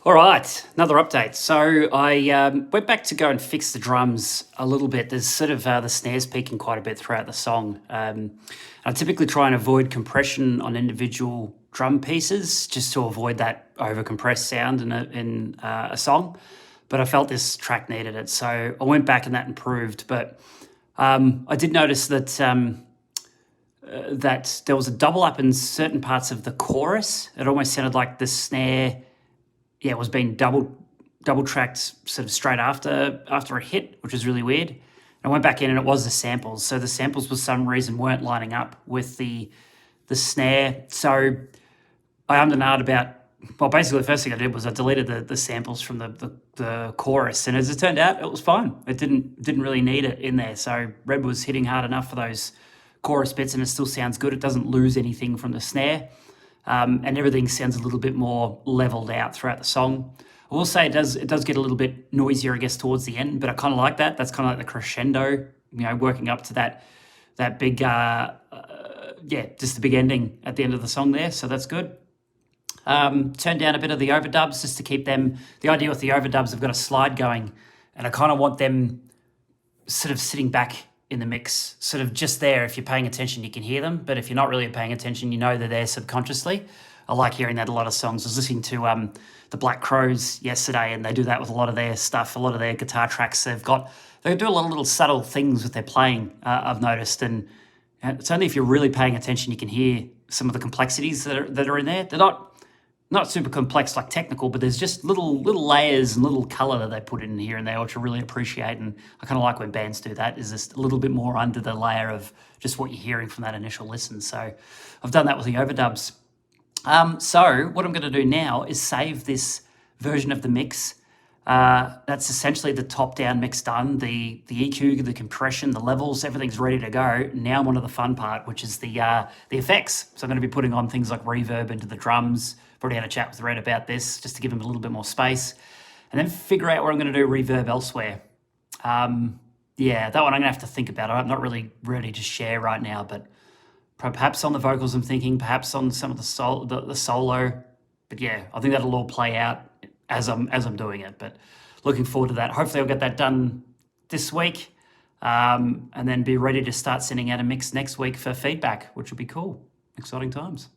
All right, another update. So I went back to go and fix the drums a little bit. There's sort of the snares peaking quite a bit throughout the song. I typically try and avoid compression on individual drum pieces just to avoid that over compressed sound in a song. But I felt this track needed it, so I went back and that improved. But I did notice that that there was a double up in certain parts of the chorus. It almost sounded like the snare, was being double tracked sort of straight after a hit, which was really weird. And I went back in and it was the samples. So the samples for some reason weren't lining up with the snare. So I ummed and ahed about, well, basically the first thing I did was I deleted the samples from the chorus, and as it turned out, it was fine. It didn't really need it in there. So Red was hitting hard enough for those chorus bits, and it still sounds good. It doesn't lose anything from the snare, and everything sounds a little bit more leveled out throughout the song. I will say it does get a little bit noisier, I guess, towards the end, but I kind of like that. That's kind of like the crescendo, working up to that big, just the big ending at the end of the song there. So that's good. Turn down a bit of the overdubs just to keep them. The idea with the overdubs, I've got a slide going, and I kind of want them sort of sitting back in the mix, sort of just there. If you're paying attention, you can hear them, but if you're not really paying attention, you know they're there subconsciously. I like hearing that a lot of songs. I was listening to the Black Crowes yesterday, and they do that with a lot of their stuff, a lot of their guitar tracks. They do a lot of little subtle things with their playing, I've noticed, and it's only if you're really paying attention you can hear some of the complexities that are in there. They're not super complex, like technical, but there's just little layers and little color that they put in here and there, which I really appreciate. And I kind of like when bands do that, is just a little bit more under the layer of just what you're hearing from that initial listen. So I've done that with the overdubs. So what I'm going to do now is save this version of the mix. That's essentially the top-down mix done. The EQ, the compression, the levels, everything's ready to go. Now I'm on to the fun part, which is the effects. So I'm going to be putting on things like reverb into the drums. I've already had a chat with Red about this, just to give him a little bit more space. And then figure out where I'm going to do reverb elsewhere. That one I'm going to have to think about. I'm not really ready to share right now, but perhaps on the vocals I'm thinking, perhaps on some of the solo. But yeah, I think that'll all play out as I'm doing it. But looking forward to that. Hopefully I'll get that done this week, and then be ready to start sending out a mix next week for feedback, which will be cool. Exciting times.